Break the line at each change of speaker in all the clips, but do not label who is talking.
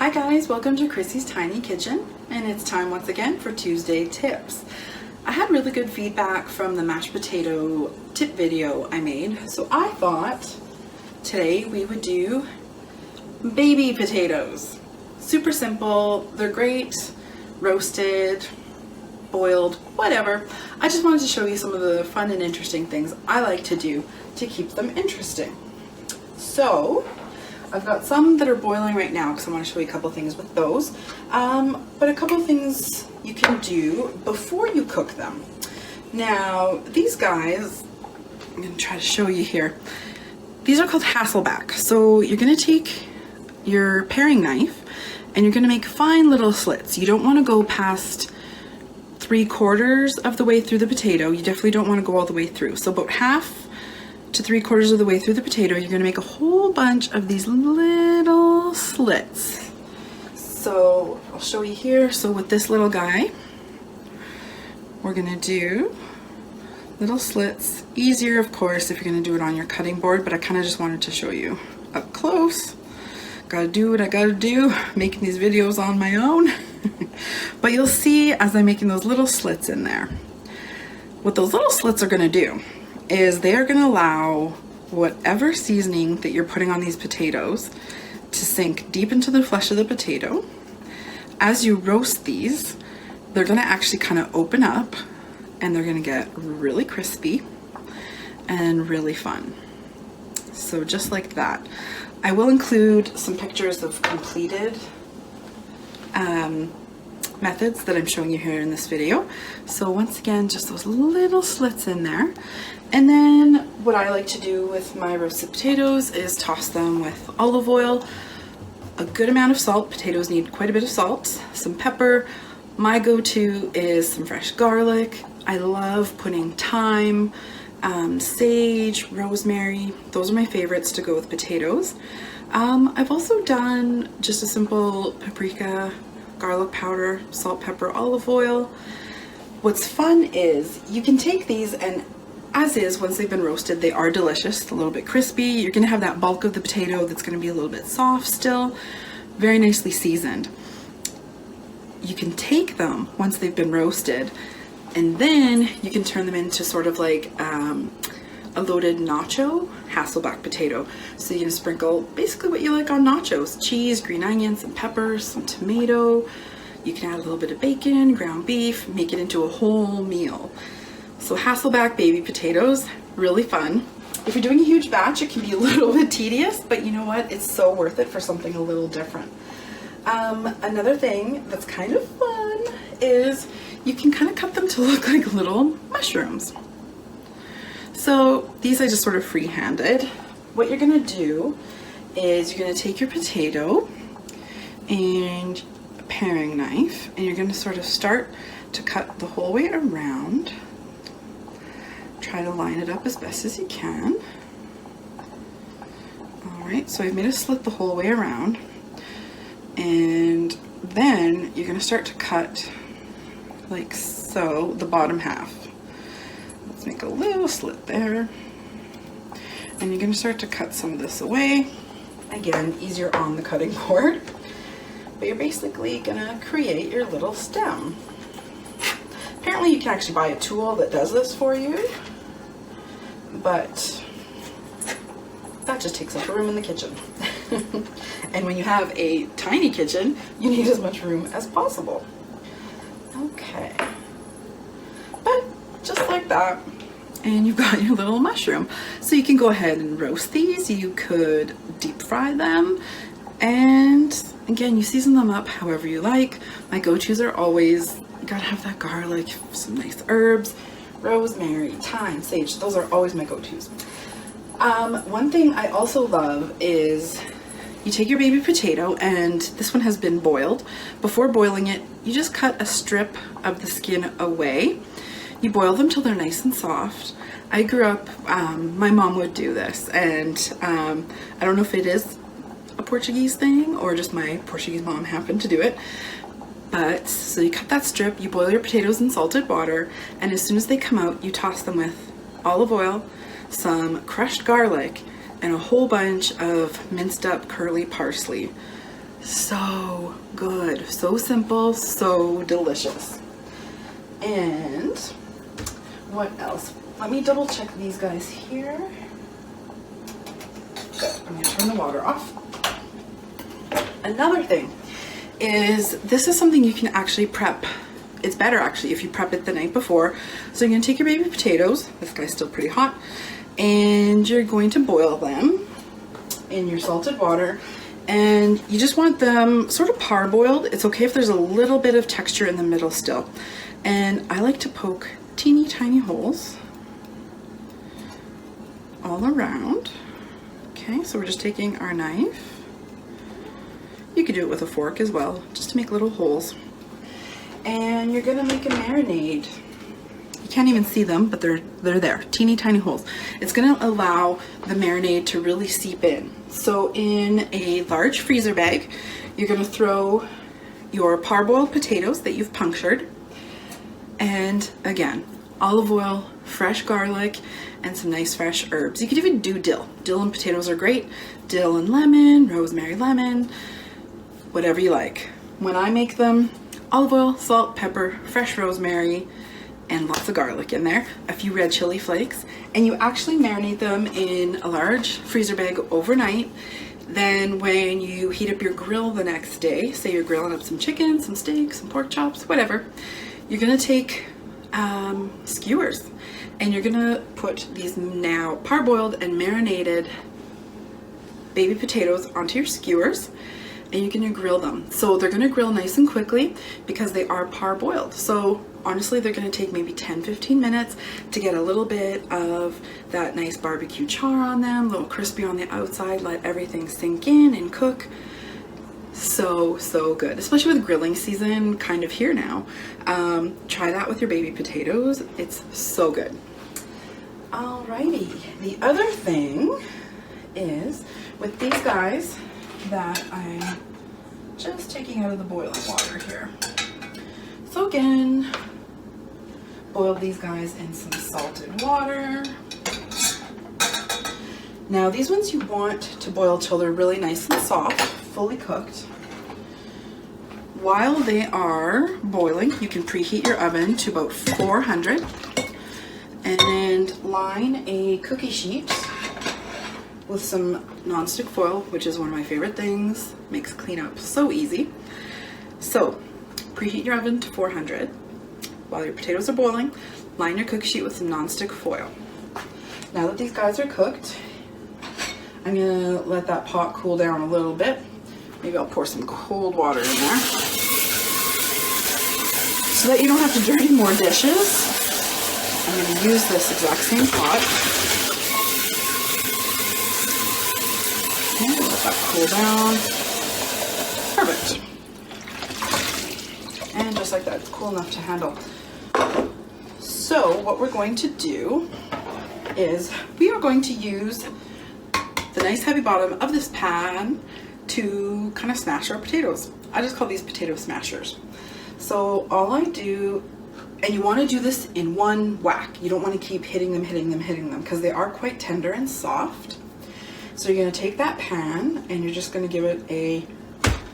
Hi guys, welcome to Chrissy's Tiny Kitchen, and it's time once again for Tuesday tips. I had really good feedback from the mashed potato tip video I made, so I thought today we would do baby potatoes. Super simple, they're great, roasted, boiled, whatever. I just wanted to show you some of the fun and interesting things I like to do to keep them interesting. So I've got some that are boiling right now because I want to show you a couple things with those, but a couple things you can do before you cook them. Now these guys, I'm going to try to show you here. These are called Hasselbeck. So you're going to take your paring knife and you're going to make fine little slits. You don't want to go past 3/4 of the way through the potato. You definitely don't want to go all the way through. So about half to 3/4 of the way through the potato, you're going to make a whole bunch of these little slits. So I'll show you here. So with this little guy, we're going to do little slits. Easier, of course, if you're going to do it on your cutting board, but I kind of just wanted to show you up close. Gotta do what I gotta do, making these videos on my own. But you'll see as I'm making those little slits in there, what those little slits are going to do is they are going to allow whatever seasoning that you're putting on these potatoes to sink deep into the flesh of the potato. As you roast these, they're going to actually kind of open up and they're going to get really crispy and really fun. So just like that. I will include some pictures of completed methods that I'm showing you here in this video. So once again, just those little slits in there. And then what I like to do with my roasted potatoes is toss them with olive oil, a good amount of salt. Potatoes need quite a bit of salt, some pepper. My go-to is some fresh garlic. I love putting thyme, sage, rosemary. Those are my favorites to go with potatoes. I've also done just a simple paprika, garlic powder, salt, pepper, olive oil. What's fun is you can take these and as is, once they've been roasted, they are delicious, a little bit crispy. You're gonna have that bulk of the potato that's gonna be a little bit soft still, very nicely seasoned. You can take them once they've been roasted and then you can turn them into sort of like a loaded nacho Hasselbeck potato. So you're gonna sprinkle basically what you like on nachos: cheese, green onions, some peppers, some tomato. You can add a little bit of bacon, ground beef, make it into a whole meal. So Hasselbeck baby potatoes, really fun. If you're doing a huge batch, it can be a little bit tedious, but you know what? It's so worth it for something a little different. Another thing that's kind of fun is you can kind of cut them to look like little mushrooms. So these I just sort of free-handed. What you're gonna do is you're gonna take your potato and a paring knife and you're gonna sort of start to cut the whole way around. Try to line it up as best as you can. All right, so I've made a slit the whole way around. And then you're gonna start to cut like so, the bottom half. Let's make a little slit there. And you're gonna start to cut some of this away. Again, easier on the cutting board. But you're basically gonna create your little stem. Apparently you can actually buy a tool that does this for you, but that just takes up room in the kitchen. And when you have a tiny kitchen, you need as much room as possible. Okay, but just like that, and you've got your little mushroom. So you can go ahead and roast these, you could deep fry them, and again, you season them up however you like. My go-tos are always, you gotta have that garlic, some nice herbs, rosemary, thyme, sage. Those are always my go-tos. One thing I also love is you take your baby potato, and this one has been boiled. Before boiling it, you just cut a strip of the skin away. You boil them till they're nice and soft. I grew up, my mom would do this, and I don't know if it is a Portuguese thing or just my Portuguese mom happened to do it. But, so you cut that strip, you boil your potatoes in salted water, and as soon as they come out, you toss them with olive oil, some crushed garlic, and a whole bunch of minced up curly parsley. So good, so simple, so delicious. And what else? Let me double check these guys here. Good. I'm gonna turn the water off. Another thing is, this is something you can actually prep. It's better actually if you prep it the night before. So you're gonna take your baby potatoes, this guy's still pretty hot, and you're going to boil them in your salted water. And you just want them sort of parboiled. It's okay if there's a little bit of texture in the middle still. And I like to poke teeny tiny holes all around. Okay, so we're just taking our knife. You could do it with a fork as well, just to make little holes. And you're gonna make a marinade. You can't even see them, but they're there, teeny tiny holes. It's gonna allow the marinade to really seep in. So in a large freezer bag, you're gonna throw your parboiled potatoes that you've punctured, and again, olive oil, fresh garlic, and some nice fresh herbs. You could even do dill. Dill and potatoes are great. Dill and lemon, rosemary, lemon, whatever you like. When I make them, olive oil, salt, pepper, fresh rosemary, and lots of garlic in there, a few red chili flakes, and you actually marinate them in a large freezer bag overnight. Then when you heat up your grill the next day, say you're grilling up some chicken, some steak, some pork chops, whatever, you're gonna take skewers, and you're gonna put these now parboiled and marinated baby potatoes onto your skewers, and you're gonna grill them. So they're gonna grill nice and quickly because they are parboiled. So honestly, they're gonna take maybe 10-15 minutes to get a little bit of that nice barbecue char on them, a little crispy on the outside, let everything sink in and cook. So, so good, especially with grilling season kind of here now. Try that with your baby potatoes. It's so good. Alrighty, the other thing is with these guys that I'm just taking out of the boiling water here. So again, boil these guys in some salted water. Now these ones you want to boil till they're really nice and soft, fully cooked. While they are boiling, you can preheat your oven to about 400 and line a cookie sheet with some non-stick foil, which is one of my favorite things. Makes cleanup so easy. So preheat your oven to 400. While your potatoes are boiling, line your cookie sheet with some non-stick foil. Now that these guys are cooked, I'm gonna let that pot cool down a little bit. Maybe I'll pour some cold water in there so that you don't have to dirty more dishes. I'm gonna use this exact same pot. And let that cool down. Perfect. And just like that, it's cool enough to handle. So what we're going to do is we are going to use the nice heavy bottom of this pan to kind of smash our potatoes. I just call these potato smashers. So all I do, and you want to do this in one whack. You don't want to keep hitting them because they are quite tender and soft. So you're going to take that pan and you're just going to give it a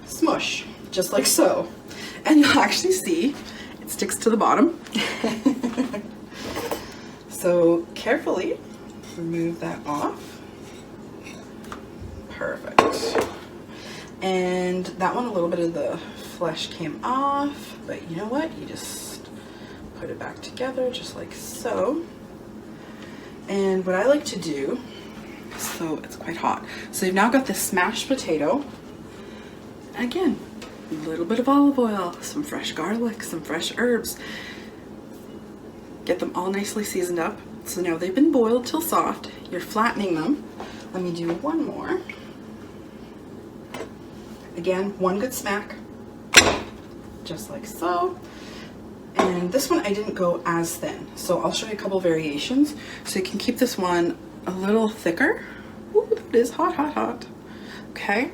smush, just like so. And you'll actually see it sticks to the bottom. So carefully remove that off. Perfect. And that one, a little bit of the flesh came off, but you know what? You just put it back together just like so. And what I like to do, so it's quite hot. So you've now got this smashed potato. Again, a little bit of olive oil, some fresh garlic, some fresh herbs. Get them all nicely seasoned up. So now they've been boiled till soft. You're flattening them. Let me do one more. Again, one good smack, just like so. And this one I didn't go as thin, so I'll show you a couple variations. So you can keep this one a little thicker. Ooh, that is hot, hot, hot. Okay,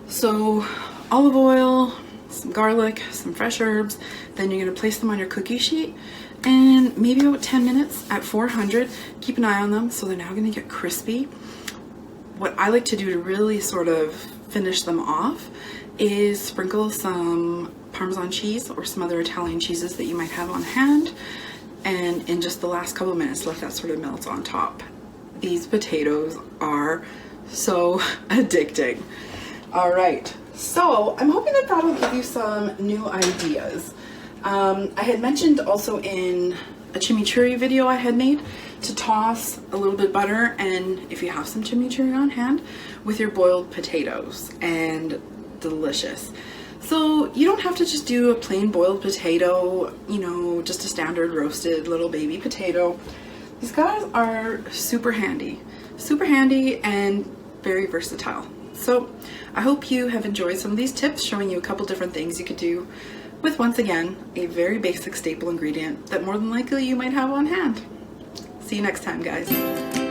so olive oil, some garlic, some fresh herbs. Then you're gonna place them on your cookie sheet and maybe about 10 minutes at 400. Keep an eye on them so they're now gonna get crispy. What I like to do to really sort of finish them off is sprinkle some Parmesan cheese or some other Italian cheeses that you might have on hand, and in just the last couple of minutes let that sort of melt on top. These potatoes are so addicting. All right, so I'm hoping that that'll give you some new ideas. I had mentioned also in a chimichurri video I had made to toss a little bit of butter, and if you have some chimichurri on hand, with your boiled potatoes, and delicious. So you don't have to just do a plain boiled potato, you know, just a standard roasted little baby potato. These guys are super handy and very versatile. So I hope you have enjoyed some of these tips, showing you a couple different things you could do with, once again, a very basic staple ingredient that more than likely you might have on hand. See you next time, guys.